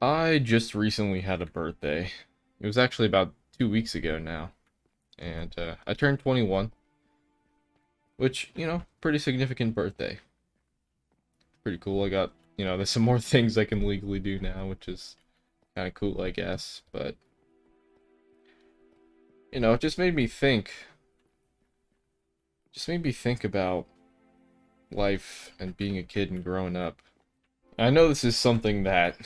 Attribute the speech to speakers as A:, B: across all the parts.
A: I just recently had a birthday. It was actually about 2 weeks ago now, and I turned 21, which, pretty significant birthday. Pretty cool. I got, there's some more things I can legally do now, which is kind of cool, I guess. But, it just made me think about life and being a kid and growing up. I know this is something that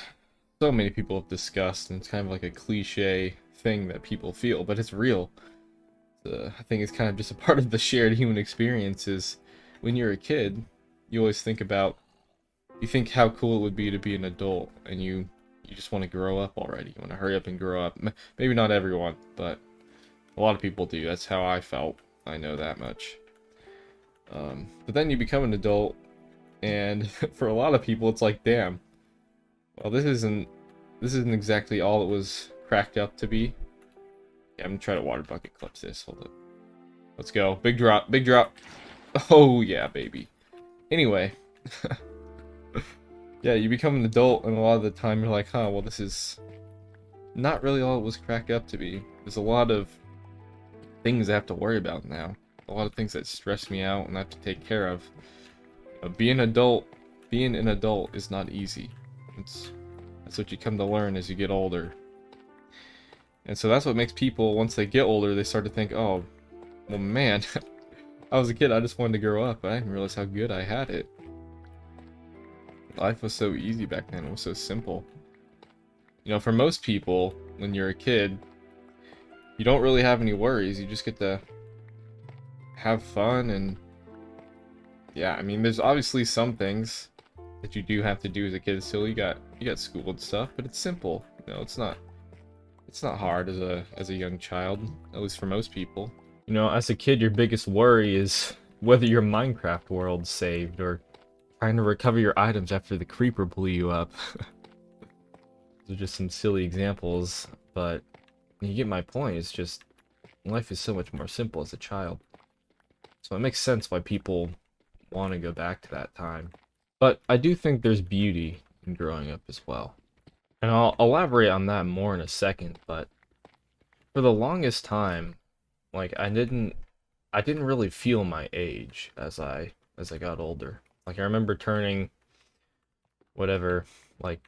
A: so many people have discussed, and it's kind of like a cliche thing that people feel, but it's real. I think it's kind of just a part of the shared human experience is when you're a kid, you think how cool it would be to be an adult, and you just want to grow up already. You want to hurry up and grow up. Maybe not everyone, but a lot of people do. That's how I felt. I know that much. But then you become an adult, and for a lot of people, it's like, damn. Well, this isn't exactly all it was cracked up to be. Yeah, I'm gonna try to water bucket clips this. Hold up. Let's go. Big drop. Big drop. Oh, yeah, baby. Anyway. Yeah, you become an adult, and a lot of the time you're like, huh, well, this is not really all it was cracked up to be. There's a lot of things I have to worry about now. A lot of things that stress me out and I have to take care of. Being an adult is not easy. That's what you come to learn as you get older. And so that's what makes people, once they get older, they start to think, oh, well, man, I was a kid, I just wanted to grow up, but I didn't realize how good I had it. Life was so easy back then, it was so simple. For most people, when you're a kid, you don't really have any worries, you just get to have fun, and yeah, I mean, there's obviously some things that you do have to do as a kid still. You got school and stuff, but it's simple. It's not hard as a young child, at least for most people. As a kid, your biggest worry is whether your Minecraft world's saved or trying to recover your items after the creeper blew you up. Those are just some silly examples, but you get my point. It's just life is so much more simple as a child. So it makes sense why people want to go back to that time. But I do think there's beauty in growing up as well. And I'll elaborate on that more in a second, but for the longest time, like I didn't really feel my age as I got older. Like I remember turning whatever, like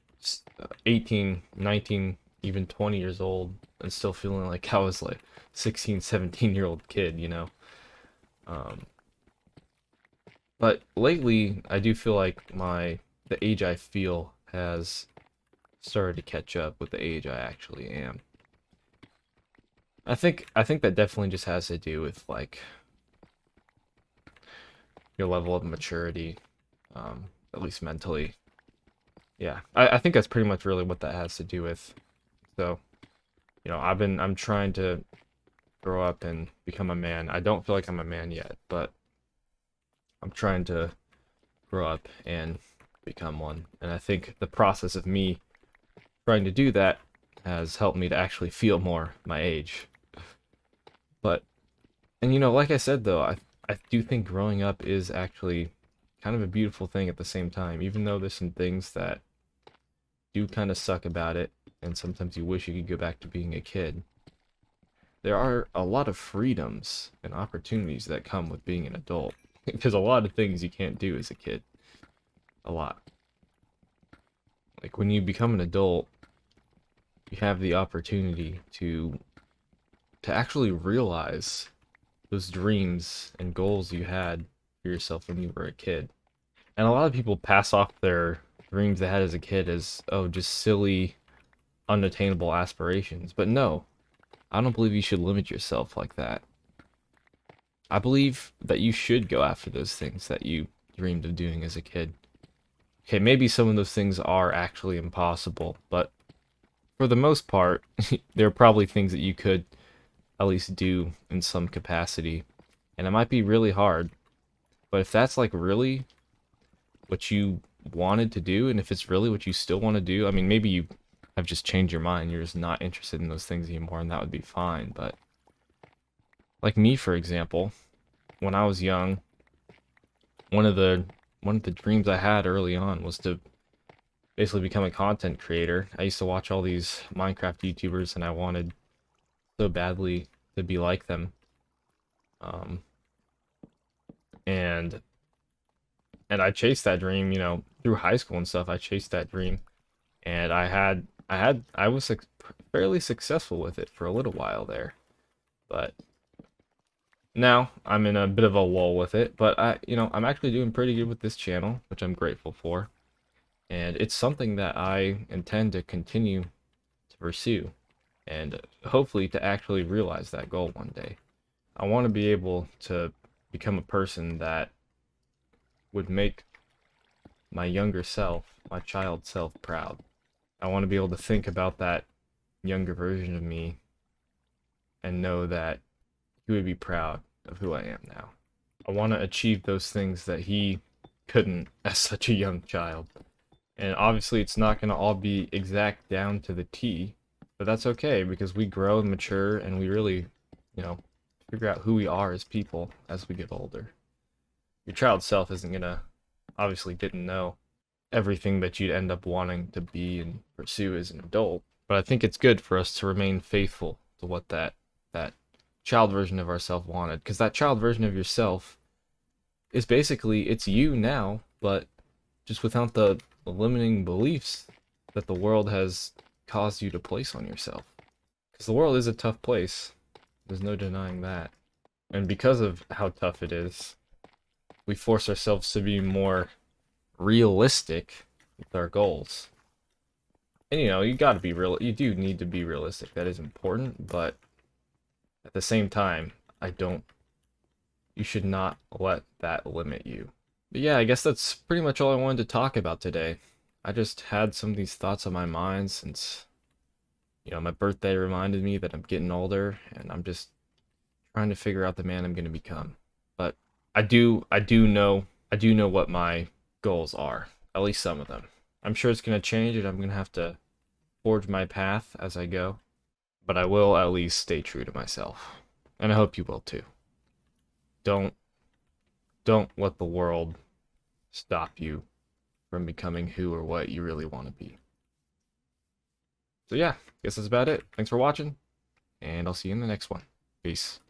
A: 18, 19, even 20 years old and still feeling like I was like 16, 17-year-old kid. Um, but lately I do feel like the age I feel has started to catch up with the age I actually am. I think that definitely just has to do with like your level of maturity, at least mentally. Yeah, I think that's pretty much really what that has to do with. So, I'm trying to grow up and become a man. I don't feel like I'm a man yet, but I'm trying to grow up and become one. And I think the process of me trying to do that has helped me to actually feel more my age. But, and like I said though, I do think growing up is actually kind of a beautiful thing at the same time, even though there's some things that do kind of suck about it, and sometimes you wish you could go back to being a kid. There are a lot of freedoms and opportunities that come with being an adult. There's a lot of things you can't do as a kid. A lot. Like when you become an adult, you have the opportunity to actually realize those dreams and goals you had for yourself when you were a kid. And a lot of people pass off their dreams they had as a kid as, oh, just silly, unattainable aspirations. But no, I don't believe you should limit yourself like that. I believe that you should go after those things that you dreamed of doing as a kid. Okay, maybe some of those things are actually impossible, but for the most part, there are probably things that you could at least do in some capacity. And it might be really hard, but if that's like really what you wanted to do, and if it's really what you still want to do, I mean, maybe you have just changed your mind, you're just not interested in those things anymore, and that would be fine. But like me, for example, when I was young, one of the dreams I had early on was to basically become a content creator. I used to watch all these Minecraft YouTubers, and I wanted so badly to be like them. Um, and I chased that dream, you know, through high school and stuff. I chased that dream, and I was fairly successful with it for a little while there. But now I'm in a bit of a lull with it. But I'm actually doing pretty good with this channel, which I'm grateful for. And it's something that I intend to continue to pursue, and hopefully to actually realize that goal one day. I want to be able to become a person that would make my younger self, my child self, proud. I want to be able to think about that younger version of me and know that he would be proud of who I am now. I want to achieve those things that he couldn't as such a young child. And obviously it's not going to all be exact down to the T, but that's okay because we grow and mature and we really, figure out who we are as people as we get older. Your child self isn't going to, obviously didn't know everything that you'd end up wanting to be and pursue as an adult, but I think it's good for us to remain faithful to what that child version of ourselves wanted, because that child version of yourself is basically, it's you now, but just without the limiting beliefs that the world has caused you to place on yourself. Because the world is a tough place. There's no denying that. And because of how tough it is, we force ourselves to be more realistic with our goals. And you gotta be real. You do need to be realistic. That is important. But at the same time, you should not let that limit you. But yeah, I guess that's pretty much all I wanted to talk about today. I just had some of these thoughts on my mind since, my birthday reminded me that I'm getting older, and I'm just trying to figure out the man I'm going to become. But I do know what my goals are, at least some of them. I'm sure it's going to change, and I'm going to have to forge my path as I go. But I will at least stay true to myself, and I hope you will too. Don't let the world stop you from becoming who or what you really want to be. So yeah, guess that's about it. Thanks for watching, and I'll see you in the next one. Peace.